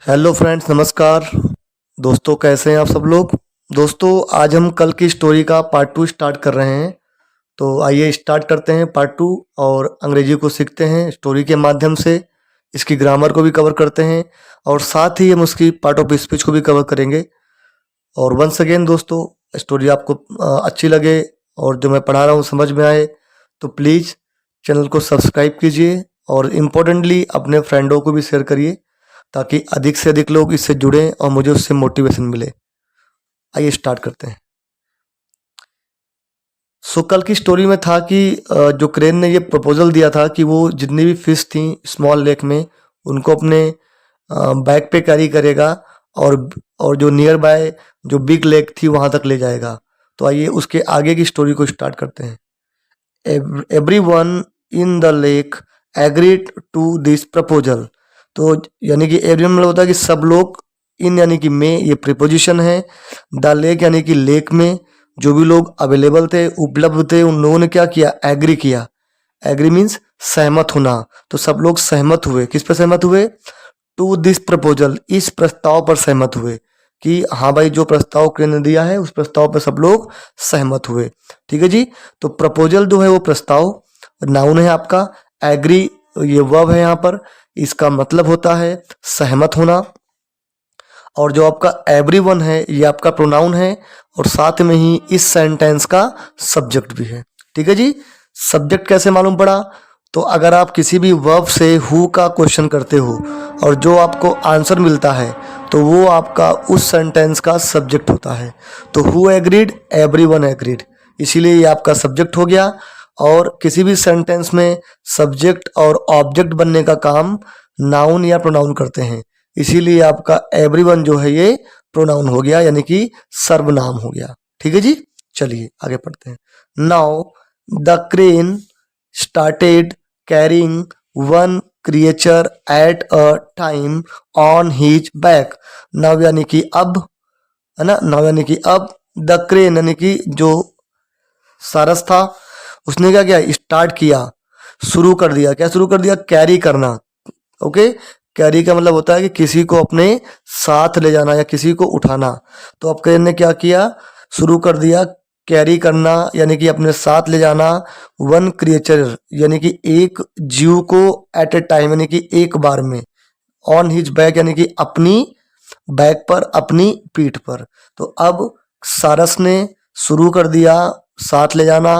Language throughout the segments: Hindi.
हेलो फ्रेंड्स, नमस्कार दोस्तों। कैसे हैं आप सब लोग। दोस्तों, आज हम कल की स्टोरी का पार्ट 2 स्टार्ट कर रहे हैं। तो आइए स्टार्ट करते हैं पार्ट 2 और अंग्रेजी को सीखते हैं स्टोरी के माध्यम से। इसकी ग्रामर को भी कवर करते हैं और साथ ही हम उसकी पार्ट ऑफ स्पीच को भी कवर करेंगे। और वंस अगेन दोस्तों, स्टोरी आपको अच्छी लगे और जो मैं पढ़ा रहा हूँ समझ में आए तो प्लीज़ चैनल को सब्सक्राइब कीजिए और इम्पोर्टेंटली अपने फ्रेंडों को भी शेयर करिए ताकि अधिक से अधिक लोग इससे जुड़ें और मुझे उससे मोटिवेशन मिले। आइए स्टार्ट करते हैं। कल की स्टोरी में था कि जो क्रेन ने ये प्रपोजल दिया था कि वो जितनी भी फिश थी स्मॉल लेक में उनको अपने बैग पे कैरी करेगा और और जो नियर बाय जो बिग लेक थी वहां तक ले जाएगा। तो आइए उसके आगे की स्टोरी को स्टार्ट करते हैं। Everyone in the lake agreed to this proposal. तो यानी कि एवरीवन मतलब होता है कि सब लोग, इन यानी कि में ये प्रीपोजिशन है, द लेक यानी कि लेक में जो भी लोग अवेलेबल थे, उपलब्ध थे, उन लोगों ने क्या किया, एग्री किया। एग्री मीन्स सहमत होना। तो सब लोग सहमत हुए। किस पर सहमत हुए? टू दिस प्रपोजल, इस प्रस्ताव पर सहमत हुए कि हाँ भाई, जो प्रस्ताव क्रेन ने दिया है उस प्रस्ताव पर सब लोग सहमत हुए। ठीक है जी। तो प्रपोजल जो है वो प्रस्ताव, नाउन है आपका, एग्री ये वर्ब है यहाँ पर, इसका मतलब होता है सहमत होना। और जो आपका एवरीवन है ये आपका प्रोनाउन है और साथ में ही इस सेंटेंस का सब्जेक्ट भी है। ठीक है जी। सब्जेक्ट कैसे मालूम पड़ा? तो अगर आप किसी भी वर्ब से हु का क्वेश्चन करते हो और जो आपको आंसर मिलता है तो वो आपका उस सेंटेंस का सब्जेक्ट होता है। तो हु एग्रीड, एवरीवन एग्रीड, इसीलिए ये आपका सब्जेक्ट हो गया। और किसी भी सेंटेंस में सब्जेक्ट और ऑब्जेक्ट बनने का काम नाउन या प्रोनाउन करते हैं, इसीलिए आपका एवरीवन जो है ये प्रोनाउन हो गया, यानी कि सर्वनाम हो गया। ठीक है जी। चलिए आगे पढ़ते हैं। Now the crane started carrying one creature at a time on his back. Now यानी कि अब, है ना, नाउ यानी कि अब, द क्रेन यानी कि जो सारस था उसने क्या किया, स्टार्ट किया, शुरू कर दिया। क्या शुरू कर दिया? कैरी करना। ओके। कैरी का मतलब होता है कि किसी को अपने साथ ले जाना या किसी को उठाना। तो अब क्रेन ने क्या किया, शुरू कर दिया कैरी करना यानी कि अपने साथ ले जाना, वन क्रिएचर यानी कि एक जीव को, एट ए टाइम यानी कि एक बार में, ऑन हिज बैक यानी कि अपनी बैक पर, अपनी पीठ पर। तो अब सारस ने शुरू कर दिया साथ ले जाना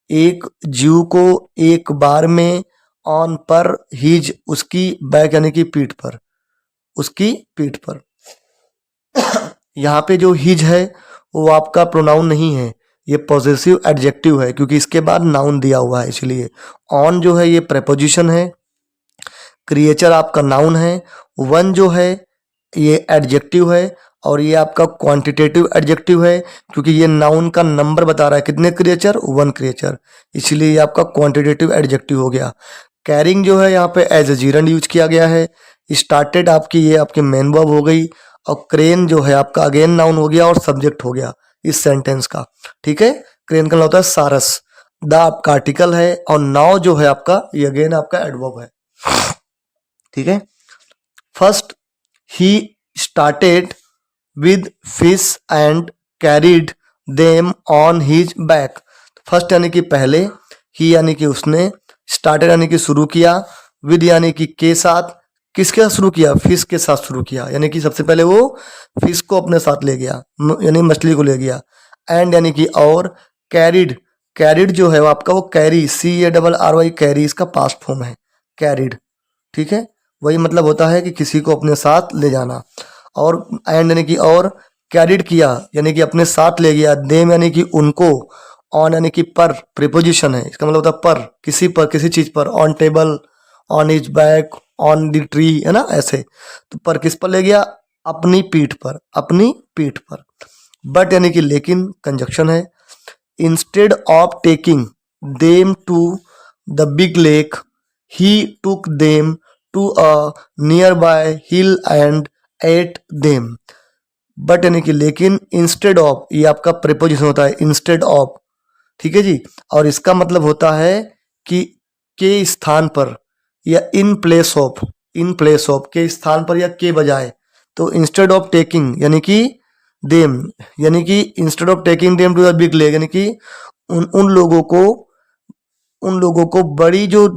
एक जीव को एक बार में, ऑन पर, हिज उसकी, बैक यानी कि पीठ पर, उसकी पीठ पर। यहाँ पे जो हिज है वो आपका प्रोनाउन नहीं है, ये पॉजेसिव एडजेक्टिव है क्योंकि इसके बाद नाउन दिया हुआ है इसलिए। ऑन जो है ये प्रेपोजिशन है, क्रिएचर आपका नाउन है, वन जो है ये एडजेक्टिव है और ये आपका क्वांटिटेटिव एडजेक्टिव है क्योंकि ये नाउन का नंबर बता रहा है, कितने क्रिएचर, वन क्रिएचर, इसलिए ये आपका क्वांटिटेटिव एडजेक्टिव हो गया। कैरिंग जो है यहाँ पे एज ए जीरंड यूज किया गया है। स्टार्टेड आपकी ये आपकी मेन वर्ब हो गई और क्रेन जो है आपका अगेन नाउन हो गया और सब्जेक्ट हो गया इस सेंटेंस का। ठीक है। क्रेन का होता है सारस, द आपका आर्टिकल है और नाउ जो है आपका ये अगेन आपका एडवर्ब है। ठीक है। First, he started with fish and carried them on his back. First यानी कि पहले, ही यानी कि उसने, स्टार्टेड यानी कि शुरू किया, विद यानी कि के साथ, किसके साथ शुरू किया, फिश के साथ शुरू किया, यानी कि सबसे पहले वो फिश को अपने साथ ले गया, यानी मछली को ले गया। एंड यानी कि और, कैरिड, कैरिड जो है वो आपका वो कैरी, CARRY, कैरी इसका पास्ट फॉर्म है, कैरिड। ठीक है। वही मतलब होता है कि किसी को अपने साथ ले जाना। और एंड यानी कि और, कैरिड किया यानी कि अपने साथ ले गया, देम यानी कि उनको, ऑन यानी कि पर, प्रीपोजिशन है, इसका मतलब होता है पर, किसी चीज पर, on table, on his back, on the tree, है ना, ऐसे। तो पर किस पर ले गया, अपनी पीठ पर, अपनी पीठ पर। बट यानी कि लेकिन, कंजक्शन है। Instead of taking them to the big lake he took them to a nearby hill and ate them। But यानी कि लेकिन, इंस्टेड ऑफ ये आपका प्रीपोजिशन होता है, इंस्टेड ऑफ। ठीक है जी। और इसका मतलब होता है कि के स्थान पर या in place of, in place of, के स्थान पर या के बजाय, तो इंस्टेड ऑफ टेकिंग यानी कि देम, यानी कि instead of taking them to the big lake, यानी कि उन लोगों को बड़ी जो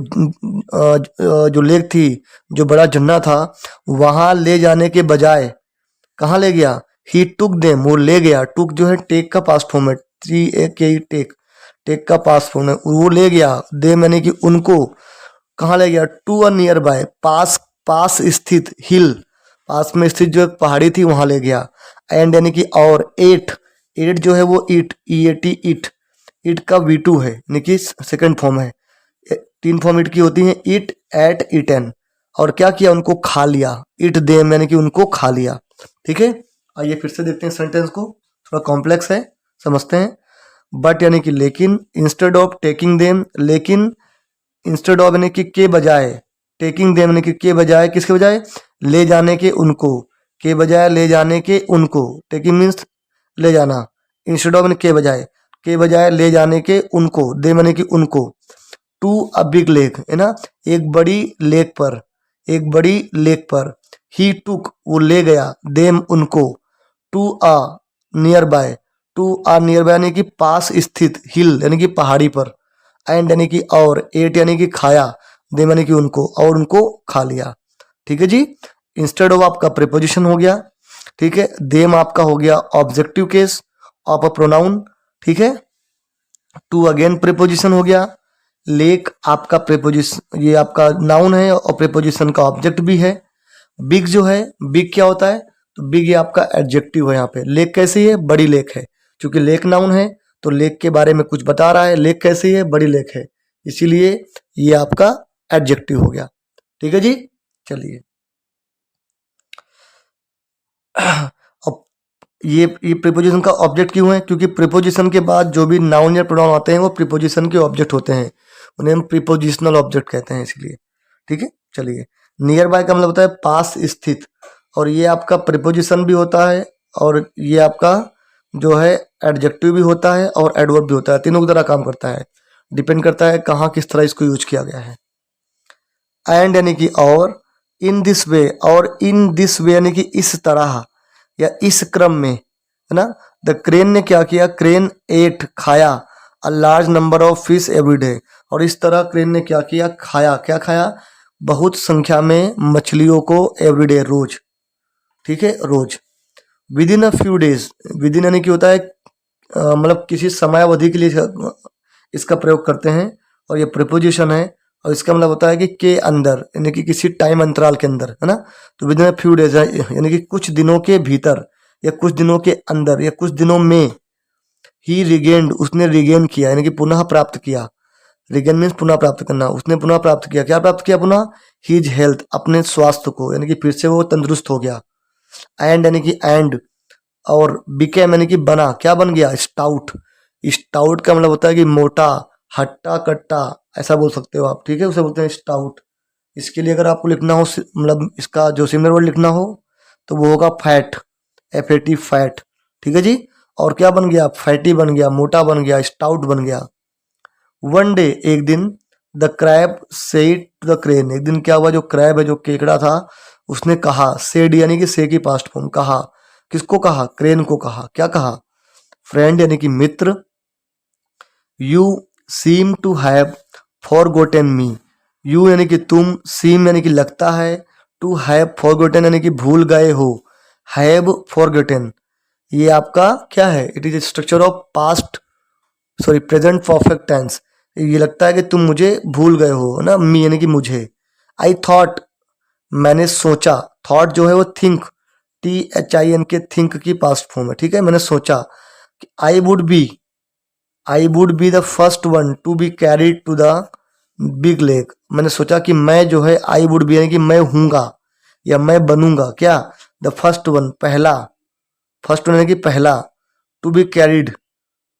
लेक थी, जो बड़ा झरना था, वहां ले जाने के बजाय कहाँ ले गया? ही टुक देम, वो ले गया। टुक जो है टेक का पास्ट फॉर्म है, टी ए के ई टेक, टेक का पास्ट फॉर्म है, वो ले गया। देम यानी कि उनको कहाँ ले गया? टू अ नियर बाय, पास पास स्थित हिल, पास में स्थित जो एक पहाड़ी थी वहां ले गया। एंड यानी कि और एट, एट जो है वो ईट, ई ए टी ईट, ईट का वी टू है, यानी कि सेकंड फॉर्म है। तीन फॉर्म ईट की होती है, ईट, एट, ईटन। और क्या किया? उनको खा लिया। ईट देम यानी कि उनको खा लिया। ठीक है, आइए फिर से देखते हैं सेंटेंस को, थोड़ा कॉम्प्लेक्स है, समझते हैं। बट यानी कि लेकिन, इंस्टेड ऑफ टेकिंग देम, लेकिन इंस्टेड ऑफ यानी कि के बजाय, टेकिंग देम यानी कि के बजाय, किसके बजाय? ले जाने के उनको, के बजाय ले जाने के उनको, टेकिंग मीन्स ले जाना, इंस्टेड ऑफ के बजाय ले जाने के उनको, देम यानी कि उनको, टू अ बिग लेक, है ना, एक बड़ी लेक पर, एक बड़ी लेक पर। ही टुक, वो ले गया, देम उनको, to a nearby, to a nearby यानी कि पास स्थित, हिल यानी कि पहाड़ी पर। एंड यानी कि और, एट यानी कि खाया, देम यानी कि उनको, और उनको खा लिया। ठीक है जी, इंस्टेड ऑफ आपका प्रीपोजिशन हो गया। ठीक है, देम आपका हो गया objective case of a pronoun. ठीक है, टू अगेन प्रीपोजिशन हो गया। लेक आपका प्रीपोजिशन, ये आपका नाउन है और प्रीपोजिशन का ऑब्जेक्ट भी है। बिग जो है, बिग क्या होता है? तो बिग ये आपका एडजेक्टिव है यहाँ पे। लेक कैसी है? बड़ी लेक है, क्योंकि लेक नाउन है तो लेक के बारे में कुछ बता रहा है। लेक कैसी है? बड़ी लेक है, इसीलिए ये आपका एडजेक्टिव हो गया। ठीक है जी, चलिए अब ये प्रीपोजिशन का ऑब्जेक्ट क्यों है? क्योंकि प्रीपोजिशन के बाद जो भी नाउन या प्रोनाउन आते हैं वो प्रीपोजिशन के ऑब्जेक्ट होते हैं, उन्हें हम प्रीपोजिशनल ऑब्जेक्ट कहते हैं, इसलिए। ठीक है, चलिए। नियर बाय का मतलब होता है पास स्थित, और ये आपका प्रीपोजिशन भी होता है, और ये आपका जो है एडजेक्टिव भी होता है और एडवर्ब भी होता है, तीनों की तरह काम करता है। डिपेंड करता है कहाँ किस तरह इसको यूज किया गया है। एंड यानी कि और, इन दिस वे, और इन दिस वे यानी कि इस तरह या इस क्रम में, है ना। द क्रेन ने क्या किया? क्रेन एट, खाया, a large number of fish every day, और इस तरह क्रेन ने क्या किया? खाया, क्या खाया? बहुत संख्या में मछलियों को, एवरीडे, रोज। ठीक है, रोज। Within a few days, within यानी कि होता है मतलब किसी समयावधि के लिए इसका प्रयोग करते हैं, और ये प्रीपोजिशन है, और इसका मतलब होता है कि के अंदर, यानी कि किसी टाइम अंतराल के अंदर, है ना। तो with in a few days यानी कि कुछ दिनों के भीतर, या कुछ दिनों के अंदर, या कुछ दिनों में। ही रिगेन्ड, उसने रिगेन किया, यानी कि पुनः प्राप्त किया। रिगेन मीन्स पुनः प्राप्त करना। उसने पुनः प्राप्त किया, क्या प्राप्त किया? पुनः हीज हेल्थ, अपने स्वास्थ्य को, यानी कि फिर से वो तंदुरुस्त हो गया। एंड यानी कि एंड, और बिकेम यानी कि बना, क्या बन गया? स्टाउट। स्टाउट का मतलब होता है कि मोटा, हट्टा कट्टा, ऐसा बोल सकते हो आप। ठीक है, उसे बोलते हैं स्टाउट। इसके लिए अगर आपको लिखना हो, मतलब इसका जो सिमिलर वर्ड लिखना हो, तो वो होगा fat, F A T, fat. ठीक है जी, और क्या बन गया? फैटी बन गया, मोटा बन गया, स्टाउट बन गया। वन डे, एक दिन, the crab said to the crane, एक दिन क्या हुआ? जो क्रैब है, जो केकड़ा था, उसने कहा, सेड यानी कि से की पास्ट फॉर्म, कहा, किसको कहा? क्रेन को कहा। क्या कहा? फ्रेंड यानी कि मित्र, you seem to have forgotten me, you यानी कि तुम, सीम यानी कि लगता है, टू हैव फॉरगॉटन यानी कि भूल गए हो, हैव फॉरगॉटन, ये आपका क्या है? It is structure of past, sorry present perfect tense. ये लगता है कि तुम मुझे भूल गए हो, है ना। मी यानी कि मुझे। आई थॉट, मैंने सोचा, थॉट जो है वो think, T H I N K, think की पास्ट फॉर्म है। ठीक है, मैंने सोचा कि I would be the first one to be carried to the big lake, मैंने सोचा कि मैं जो है, आई वुड बी यानी कि मैं हूंगा या मैं बनूंगा, क्या? द फर्स्ट वन, पहला, फर्स्ट वन यानी कि पहला, टू बी कैरीड,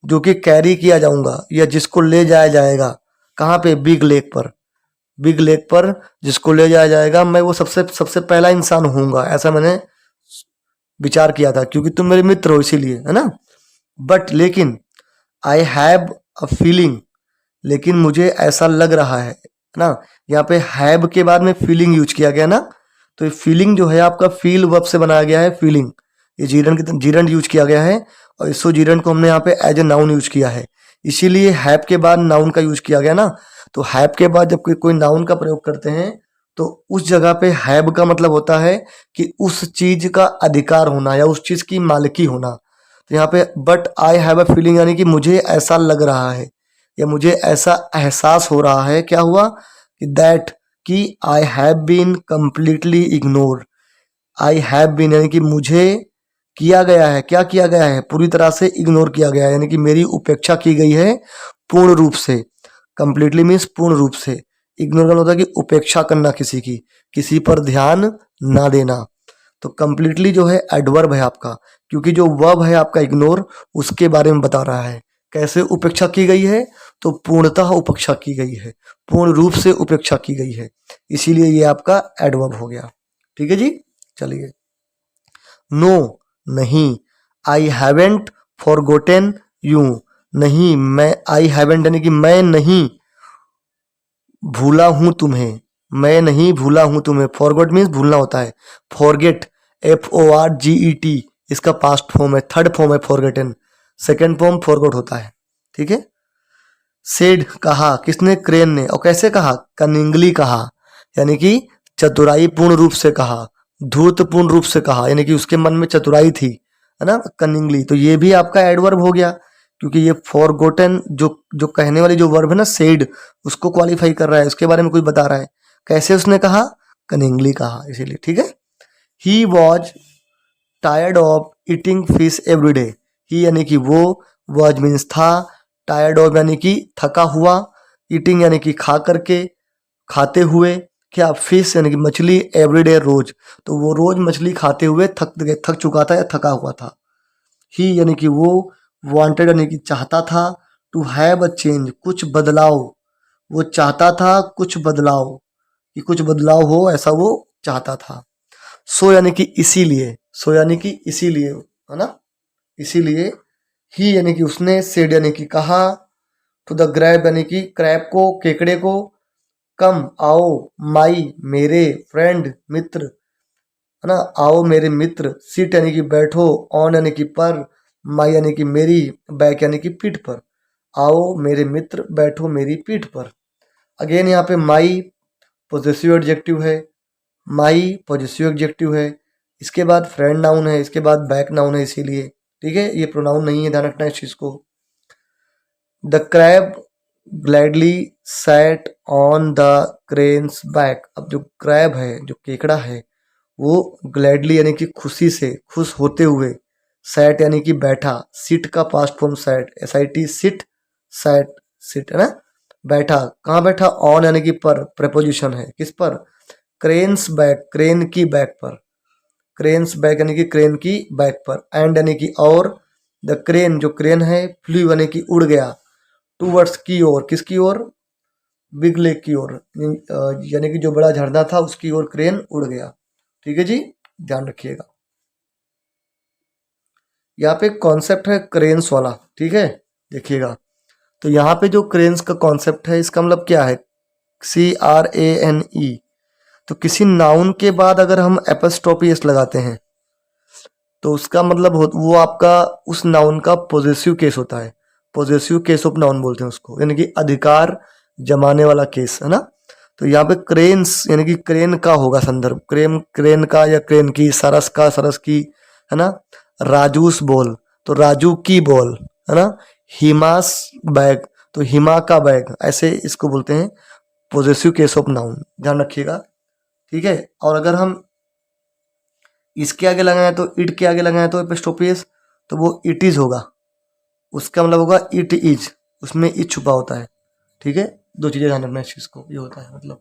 जो कि कैरी किया जाऊंगा या जिसको ले जाया जाएगा, कहाँ पे? बिग लेक पर, बिग लेक पर जिसको ले जाया जाएगा, मैं वो सबसे सबसे पहला इंसान होऊंगा, ऐसा मैंने विचार किया था, क्योंकि तुम मेरे मित्र हो इसीलिए, है ना। बट लेकिन, आई हैव अ फीलिंग, लेकिन मुझे ऐसा लग रहा है ना। यहाँ पे हैव के बाद में फीलिंग यूज किया गया ना, तो ये फीलिंग जो है आपका फील वर्ब से बनाया गया है, फीलिंग। ये जीरंड यूज किया गया है और इसको जीरंड को हमने यहाँ पे एज ए नाउन यूज किया है, इसीलिए हैव के बाद नाउन का यूज किया गया ना। तो हैव के बाद जब कोई नाउन का प्रयोग करते हैं तो उस जगह पे हैव का मतलब होता है कि उस चीज का अधिकार होना या उस चीज की मालिकी होना। तो यहाँ पे but I have a feeling यानी कि मुझे ऐसा लग रहा है या मुझे ऐसा एहसास हो रहा है, क्या हुआ कि दैट, कि I have been completely ignore. I have been यानी कि मुझे किया गया है, क्या किया गया है, पूरी तरह से इग्नोर किया गया है, यानी कि मेरी उपेक्षा की गई है पूर्ण रूप से। कंप्लीटली मीन्स पूर्ण रूप से, इग्नोर करना होता है कि उपेक्षा करना किसी की, किसी पर ध्यान ना देना। तो कंप्लीटली जो है एडवर्ब है आपका, क्योंकि जो वर्ब है आपका इग्नोर उसके बारे में बता रहा है। कैसे उपेक्षा की गई है, तो पूर्णतः उपेक्षा की गई है, पूर्ण रूप से उपेक्षा की गई है, इसीलिए ये आपका एडवर्ब हो गया। ठीक है जी, चलिए। नो, नहीं। आई हैवेंट फॉरगोटेन यू, नहीं मैं, आई हैवेंट यानी कि मैं नहीं भूला हूं तुम्हें, मैं नहीं भूला हूं तुम्हें। फॉरगॉट मीन्स भूलना होता है, फॉरगेट FORGET इसका पास्ट फॉर्म है, थर्ड फॉर्म है फॉरगेटन, सेकेंड फॉर्म फॉरगॉट होता है। ठीक है। सेड कहा, किसने, क्रेन ने। और कैसे कहा, कनिंगली कहा, यानी कि चतुराई पूर्ण रूप से कहा, धूर्त पूर्ण रूप से कहा, यानी कि उसके मन में चतुराई थी, है ना, कनिंगली। तो ये भी आपका एडवर्ब हो गया, क्योंकि ये फॉरगोटन जो जो कहने वाली जो वर्ब है ना सेड, उसको क्वालिफाई कर रहा है, उसके बारे में कुछ बता रहा है। कैसे उसने कहा, कनिंगली कहा, इसीलिए। ठीक है। He was tired of eating fish every day, he यानी कि वो, वॉज मीन्स था, टायर्ड ऑफ यानी कि थका हुआ, ईटिंग यानी कि खा करके, खाते हुए, क्या, फिश यानी कि मछली, एवरीडे रोज, तो वो रोज मछली खाते हुए थक चुका था या थका हुआ था। ही यानी कि वो, वांटेड यानी कि चाहता था, टू हैव अ चेंज कुछ बदलाव, वो चाहता था कुछ बदलाव, कि कुछ बदलाव हो ऐसा वो चाहता था। सो यानी कि इसीलिए, सो यानी कि इसीलिए, है ना, इसीलिए। ही यानी कि उसने, सेड यानी कि कहा, टू द ग्रैब यानी कि क्रैब को, केकड़े को, कम आओ, माई मेरे, फ्रेंड मित्र, है ना, आओ मेरे मित्र, सीट यानी कि बैठो, ऑन यानी कि पर, माई यानी कि मेरी, बैक यानी कि पीठ पर, आओ मेरे मित्र बैठो मेरी पीठ पर। अगेन यहाँ पे माई पोजेसिव एडजेक्टिव है, माई पॉजिटिव एडजेक्टिव है, इसके बाद फ्रेंड नाउन है, इसके बाद बैक नाउन है, इसीलिए। ठीक है, ये प्रोनाउन नहीं है, ध्यान रखना इस चीज को। The crab gladly sat on the cranes back, अब जो क्रैब है, जो केकड़ा है, वो ग्लैडली यानी कि खुशी से, खुश होते हुए, सैट यानी कि बैठा, सिट का past form sat, SIT sit, sat sit, है ना, बैठा, कहाँ बैठा, ऑन यानी कि पर, प्रेपोजिशन है, किस पर, क्रेन्स बैक, क्रेन की बैक पर, क्रेन्स बैक यानी कि क्रेन की बैक पर, एंड यानी कि और, द क्रेन जो क्रेन है, फ्लू यानी कि उड़ गया, टूवर्ड्स की ओर, किसकी ओर, बिग लेक की ओर, यानी कि जो बड़ा झरना था उसकी ओर क्रेन उड़ गया। ठीक है जी, ध्यान रखिएगा। यहाँ पे कॉन्सेप्ट है क्रेन्स वाला, ठीक है, देखिएगा। तो यहाँ पे जो क्रेन्स का कॉन्सेप्ट है, इसका मतलब क्या है, CRANE। तो किसी नाउन के बाद अगर हम एपस्ट्रोफी एस लगाते हैं तो उसका मतलब वो आपका उस नाउन का पॉजेसिव केस होता है, पॉजेसिव केस ऑफ नाउन बोलते हैं उसको, यानी कि अधिकार जमाने वाला केस, है ना। तो यहाँ पे क्रेन्स यानी कि क्रेन का होगा संदर्भ, क्रेन का या क्रेन की, सरस का, सरस की, है ना, राजूस बॉल तो राजू की बॉल, है ना, हिमास बैग तो हिमा का बैग, ऐसे इसको बोलते हैं पॉजेसिव केस ऑफ नाउन, ध्यान रखिएगा। ठीक है। और अगर हम इसके आगे लगाए तो, इट के आगे लगाए तो एपिस्ट्रोफी, तो वो इट इज होगा, उसका मतलब होगा इट इज, उसमें इज छुपा होता है। ठीक है, दो चीजें ध्यान रखना इस चीज को, ये होता है मतलब।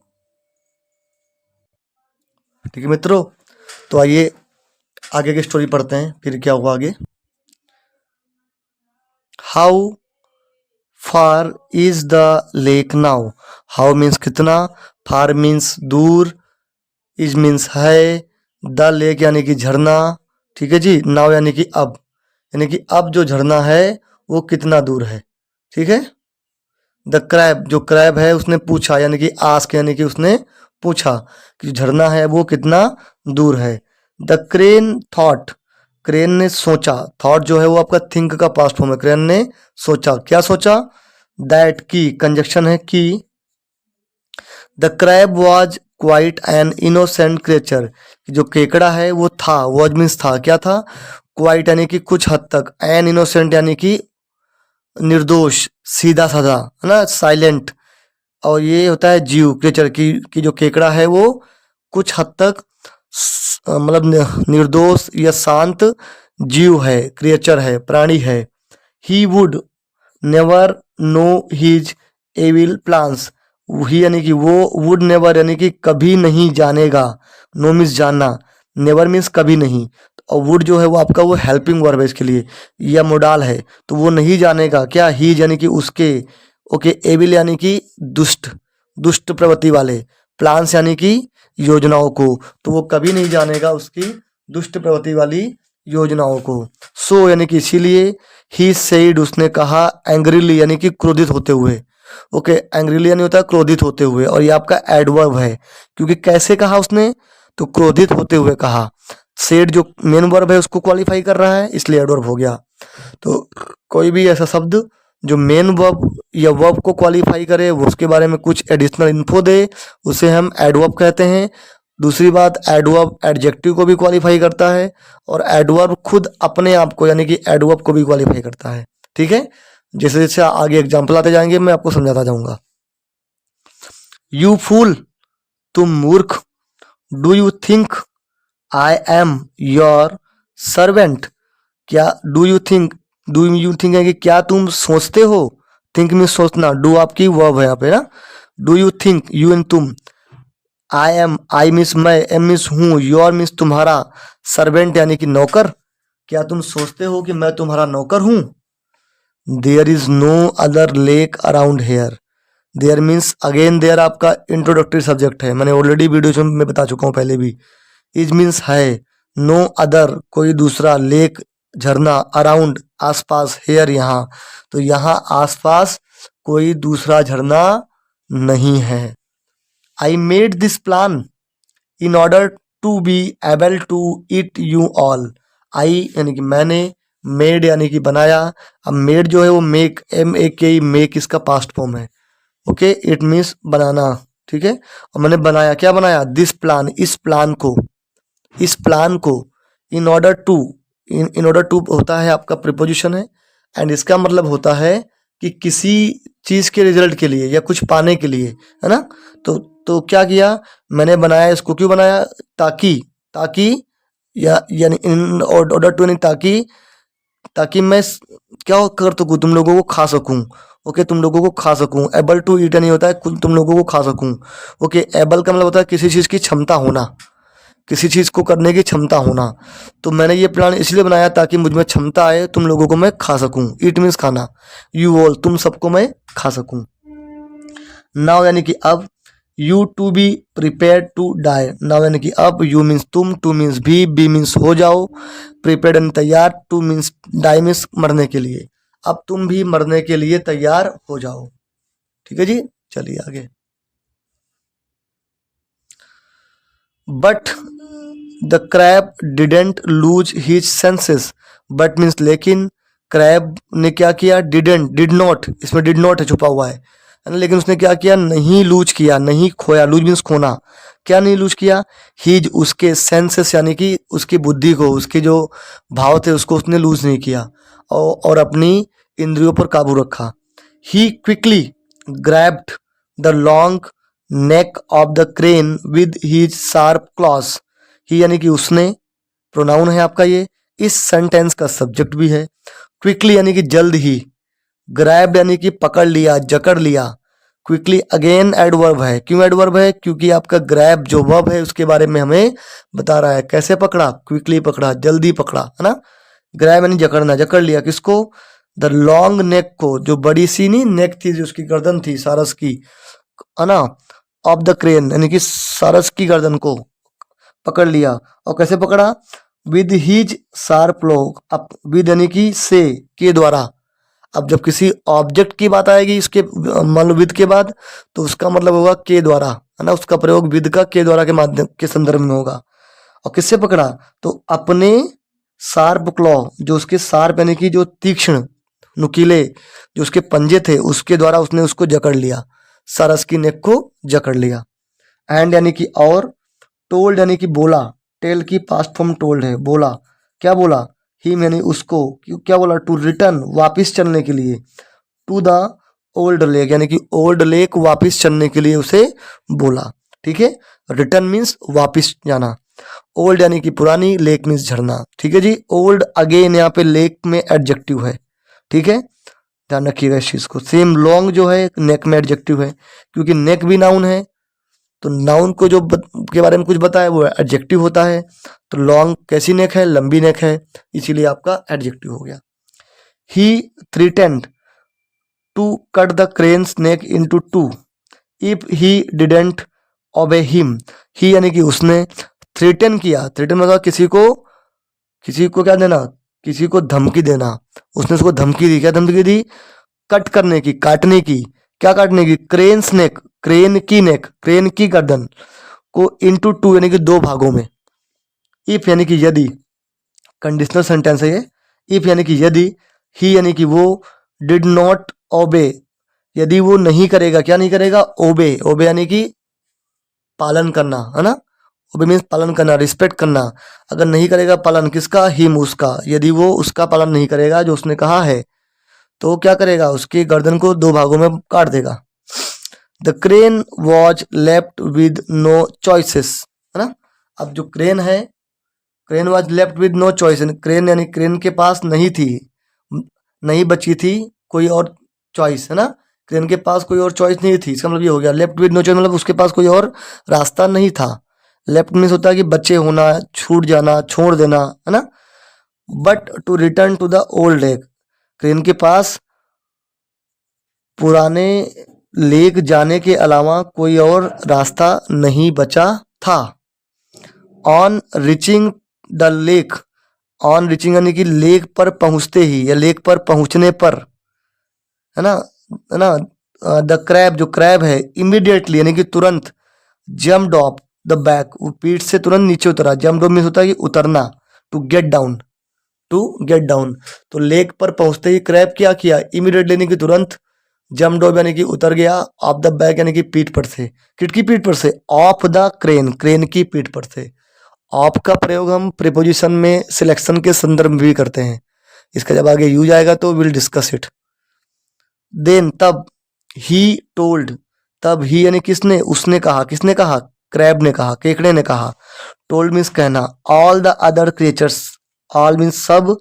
ठीक है मित्रों, तो आइए आगे की स्टोरी पढ़ते हैं, फिर क्या हुआ आगे। How far is the lake now, how means कितना, फार मीन्स दूर, इज मीन्स है, द लेक यानी कि झरना, ठीक है जी, नाउ यानी कि अब, यानी कि अब जो झरना है वो कितना दूर है। ठीक है। द क्रैब जो क्रैब है उसने पूछा, यानी कि आस्क यानी कि उसने पूछा कि झरना है वो कितना दूर है। द क्रेन थॉट, क्रेन ने सोचा, थॉट जो है वो आपका थिंक का पास्ट फॉर्म है। क्रेन ने सोचा, क्या सोचा? दैट की कंजक्शन है की the crab was quite an innocent creature, जो केकड़ा है वो था, वॉज मीन्स था, क्या था? क्वाइट यानी कि कुछ हद तक, एन इनोसेंट यानी कि निर्दोष, सीधा साधा, है ना, साइलेंट। और ये होता है जीव, क्रिएचर की जो केकड़ा है वो कुछ हद तक मतलब निर्दोष या शांत जीव है, क्रिएचर है, प्राणी है। He would never know his evil plans, he यानी कि वो, वुड नेवर यानी कि कभी नहीं जानेगा, नो मीन्स जानना, नेवर मीन्स कभी नहीं। और वुड जो है वो आपका वो हेल्पिंग वर्ब है इसके लिए, या मोडाल है, तो वो नहीं जानेगा क्या? ही यानी कि उसके, ओके, एविल यानी कि दुष्ट, दुष्ट प्रवृत्ति वाले, प्लान्स यानी कि योजनाओं को, तो वो कभी नहीं जानेगा उसकी दुष्ट प्रवृत्ति वाली योजनाओं को। सो यानी कि इसीलिए, ही सेड उसने कहा, एंग्रीली यानी कि क्रोधित होते हुए, ओके, एंग्रीली यानी होता है क्रोधित होते हुए, और ये आपका एडवर्ब है, क्योंकि कैसे कहा उसने? तो क्रोधित होते हुए कहा। सेड जो मेन वर्ब है उसको क्वालिफाई कर रहा है, इसलिए एडवर्ब हो गया। तो कोई भी ऐसा शब्द जो मेन वर्ब या वर्ब को क्वालिफाई करे, वो उसके बारे में कुछ एडिशनल इन्फो दे, उसे हम एडवर्ब कहते हैं। दूसरी बात, एडवर्ब एडजेक्टिव को भी क्वालिफाई करता है, और एडवर्ब खुद अपने आप को यानी कि एडवर्ब को भी क्वालिफाई करता है। ठीक है, जैसे जैसे आगे एग्जाम्पल आते जाएंगे मैं आपको समझाता जाऊंगा। यू फूल, तुम मूर्ख। Do you think I am your servant, क्या डू यू थिंक है कि क्या तुम सोचते हो? थिंक में सोचना, डू आपकी वर्ब है यहाँ पे ना। Do you think, you in तुम, आई एम, आई मिस मैं, एम मिस हूँ, योर मिस तुम्हारा, सर्वेंट यानी कि नौकर, क्या तुम सोचते हो कि मैं तुम्हारा नौकर हूँ? There is no other lake around here, there means again there आपका इंट्रोडक्टरी सब्जेक्ट है, मैंने ऑलरेडी वीडियो में बता चुका हूँ पहले भी। इज मीन्स है, नो अदर कोई दूसरा, लेक झरना, अराउंड आसपास, हेयर यहाँ, तो यहाँ आसपास कोई दूसरा झरना नहीं है। I made this plan in order to be able to eat you all. I यानी कि मैंने, मेड यानी कि बनाया। अब मेड जो है वो मेक, एम ए के, मेक इसका पास्ट फॉर्म है, ओके, इट मीन्स बनाना। ठीक है, और मैंने बनाया, क्या बनाया? दिस प्लान, इस प्लान को, इस प्लान को, in order to, in order to होता है आपका प्रीपोजिशन है, एंड इसका मतलब होता है कि किसी चीज के रिजल्ट के लिए या कुछ पाने के लिए, है ना। तो क्या किया मैंने? बनाया इसको, क्यों बनाया? ताकि या यानी इन ऑर्डर टू, यानी ताकि मैं क्या कर सकूँ, तुम लोगों को खा सकूं। ओके, तुम लोगों को खा सकूं। एबल टू ईट नहीं होता है तुम लोगों को खा सकूं। ओके, एबल का मतलब होता है किसी चीज की क्षमता होना, किसी चीज को करने की क्षमता होना। तो मैंने ये प्लान इसलिए बनाया ताकि मुझ में क्षमता आए, तुम लोगों को मैं खा सकूं। ईट मीन्स खाना, यू ऑल तुम सबको मैं खा सकूं। नाउ यानी कि अब, you to be prepare to die, now यानी कि अब, यू मीन्स तुम, टू मीन्स बी मीन्स हो जाओ, प्रिपेयर्ड यानी तैयार, टू मीन्स डाई मीन्स मरने के लिए। अब तुम भी मरने के लिए तैयार हो जाओ। ठीक है जी, चलिए आगे। But the crab didn't lose his senses, but means लेकिन, क्रैब ने क्या किया? डिड नॉट, इसमें डिड नॉट है, छुपा हुआ है ना, लेकिन उसने क्या किया? नहीं लूज किया, नहीं खोया, लूज मीन्स खोना। क्या नहीं लूज किया? हिज उसके, सेंसेस यानी कि उसकी बुद्धि को, उसके जो भाव थे उसको उसने लूज नहीं किया, और अपनी इंद्रियों पर काबू रखा। He quickly grabbed the long neck of the crane with his sharp claws, he यानी कि उसने, प्रोनाउन है आपका ये, इस सेंटेंस का सब्जेक्ट भी है। क्विकली यानी कि जल्द ही, ग्रैब्ड यानी कि पकड़ लिया, जकड़ लिया। क्विकली अगेन एडवर्ब है, क्यों एडवर्ब है? क्योंकि आपका ग्रैब जो वर्ब है उसके बारे में हमें बता रहा है। कैसे पकड़ा? क्विकली पकड़ा, जल्दी पकड़ा, है ना। ग्रैब यानी जकड़ना, जकड़ लिया किसको? द लॉन्ग नेक को, जो बड़ी सी नहीं नेक थी, जो उसकी गर्दन थी सारस की, है ना, ऑफ द क्रेन यानी कि सारस की गर्दन को पकड़ लिया। और कैसे पकड़ा? विद हिज शार्प लॉ, अब विद यानी कि से, के द्वारा। अब जब किसी ऑब्जेक्ट की बात आएगी इसके मान लो विद के बाद, तो उसका मतलब होगा के द्वारा, है ना, उसका प्रयोग विद का के द्वारा के माध्यम के संदर्भ में होगा। और किससे पकड़ा, तो अपने शार्प क्लॉ, जो उसके शार्प यानी कि जो तीक्ष्ण नुकीले जो उसके पंजे थे उसके द्वारा उसने उसको जकड़ लिया, सारस की नेक को जकड़ लिया। एंड यानी कि और, टोल्ड यानी कि बोला, टेल की पास्ट फॉर्म टोल्ड है, बोला, क्या बोला, हिम यानी उसको, क्या बोला, टू रिटर्न वापिस चलने के लिए, टू द ओल्ड लेक यानी कि ओल्ड लेक वापिस चलने के लिए उसे बोला। ठीक है, रिटर्न मीन्स वापिस जाना, ओल्ड यानी कि पुरानी, लेक मीन्स झरना। ठीक है जी, ओल्ड अगेन यहाँ पे लेक में एडजेक्टिव है। ठीक है, ध्यान रखिएगा इस चीज को। सेम लॉन्ग जो है नेक में एडजेक्टिव है, क्योंकि नेक भी नाउन है, तो नाउन को जो के बारे में कुछ बताया वो एडजेक्टिव होता है। तो लॉन्ग कैसी नेक है, लंबी नेक है, इसीलिए आपका एडजेक्टिव हो गया। He threatened to cut the crane's neck into two if he didn't obey him. He यानी कि उसने, थ्रेटन किया, थ्रेटन मतलब किसी को क्या देना, किसी को धमकी देना, उसने उसको धमकी दी, क्या धमकी दी, कट करने की, काटने की, क्या काटने की, क्रेन्स नेक, क्रेन की नेक, क्रेन की गर्दन को इनटू टू यानी कि दो भागों में। इफ यानी कि यदि, कंडीशनल सेंटेंस है ये। इफ यानी कि यदि, ही यानी कि वो, डिड नॉट ओबे यदि वो नहीं करेगा, क्या नहीं करेगा, ओबे, ओबे यानी कि पालन करना, है ना, ओबे मीन्स पालन करना, रिस्पेक्ट करना। अगर नहीं करेगा पालन किसका, हिम उसका, यदि वो उसका पालन नहीं करेगा जो उसने कहा है, तो क्या करेगा, उसकी गर्दन को दो भागों में काट देगा। The crane was left with no choices, है ना। अब जो क्रेन है, crane was left with no choice, crane यानी क्रेन के पास नहीं थी, नहीं बची थी कोई और चॉइस, है ना, क्रेन के पास कोई और चॉइस नहीं थी, इसका मतलब ये हो गया। लेफ्ट विद नो चॉइस मतलब उसके पास कोई और रास्ता नहीं था। लेफ्ट मीन्स होता है कि बचे होना, छूट जाना, छोड़ देना, है ना। But to return to the old lake, crane के पास पुराने लेक जाने के अलावा कोई और रास्ता नहीं बचा था। On reaching the lake, on reaching यानी कि लेक पर पहुंचते ही या लेक पर पहुंचने पर, है ना, है ना। द क्रैब, जो क्रैब है, इमीडिएटली यानी कि तुरंत, जम्प्ड ऑफ द बैक, वो पीठ से तुरंत नीचे उतरा। जम्प्ड ऑफ मीन्स होता है कि उतरना, to get down, to get down. तो लेक पर पहुंचते ही क्रैब क्या किया, इमीडिएटली यानी कि तुरंत, जम्प्ड ऑफ यानी कि उतर गया, ऑफ द बैक यानी कि पीठ पर से, किसकी पीठ पर से, ऑफ द क्रेन, क्रेन की पीठ पर से। ऑफ का प्रयोग हम प्रीपोजिशन में सिलेक्शन के संदर्भ में भी करते हैं, इसका जब आगे यूज आएगा तो विल डिस्कस इट। देन तब, ही टोल्ड, तब ही यानी किसने, उसने कहा, किसने कहा, क्रैब ने कहा, केकड़े ने कहा। टोल्ड मीन्स कहना, all the other creatures, all means सब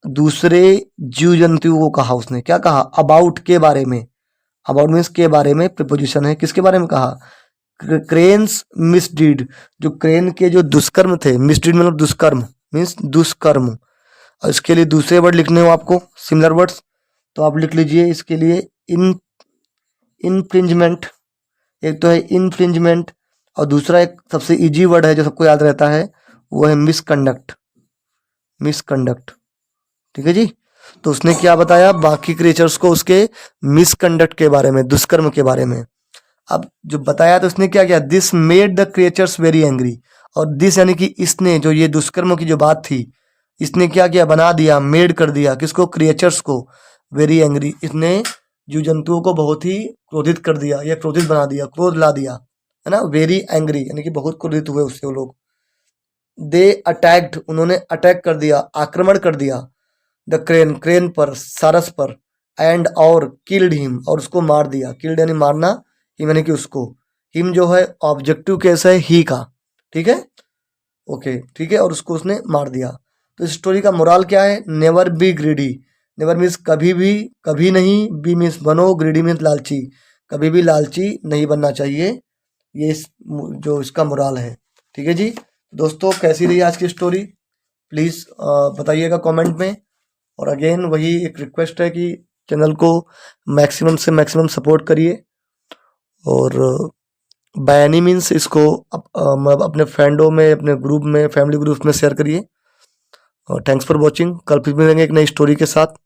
दूसरे जीव जंतुओं को कहा उसने, क्या कहा, अबाउट के बारे में, अबाउट मीन्स के बारे में प्रीपोजिशन है, किसके बारे में कहा, क्रेन्स मिसडीड, जो क्रेन के जो दुष्कर्म थे, मिसडीड मतलब दुष्कर्म मीन्स दुष्कर्म। और इसके लिए दूसरे वर्ड लिखने हो आपको, सिमिलर वर्ड्स, तो आप लिख लीजिए इसके लिए इनफ्रिंजमेंट, एक तो है इनफ्रिंजमेंट, और दूसरा एक सबसे इजी वर्ड है जो सबको याद रहता है, वो है मिसकंडक्ट, मिसकंडक्ट। ठीक है जी, तो उसने क्या बताया बाकी क्रिएचर्स को, उसके मिसकंडक्ट के बारे में, दुष्कर्म के बारे में। अब जो बताया तो उसने क्या किया, this made the creatures very angry, और दिस यानी कि इसने, जो ये दुष्कर्म की जो बात थी, इसने क्या किया, बना दिया, मेड कर दिया, किसको, क्रिएचर्स को, वेरी एंग्री, इसने जीव जंतुओं को बहुत ही क्रोधित कर दिया या क्रोधित बना दिया, क्रोध ला दिया, है ना। वेरी एंग्री यानी कि बहुत क्रोधित हुए उससे वो लोग। दे अटैक्ड, उन्होंने अटैक कर दिया, आक्रमण कर दिया, द क्रेन, क्रेन पर, सारस पर, एंड और किल्ड हिम, और उसको मार दिया, किल्ड यानी मारना, हिम यानी कि उसको, हिम जो है ऑब्जेक्टिव केस है ही का, ठीक है, ओके, ठीक है, और उसको उसने मार दिया। तो इस स्टोरी का मोरल क्या है, never be greedy, never means कभी भी, कभी नहीं, बी मीन्स बनो, ग्रीडी मीन्स लालची, कभी भी लालची नहीं बनना चाहिए, ये जो इसका मोरल है। ठीक है जी दोस्तों, कैसी रही आज की स्टोरी, प्लीज़ बताइएगा कमेंट में। और अगेन वही एक रिक्वेस्ट है कि चैनल को मैक्सिमम से मैक्सिमम सपोर्ट करिए, और बाय एनी मीन्स इसको मतलब अपने फ्रेंडों में, अपने ग्रुप में, फैमिली ग्रुप में शेयर करिए। और थैंक्स फॉर वॉचिंग, कल फिर मिलेंगे एक नई स्टोरी के साथ।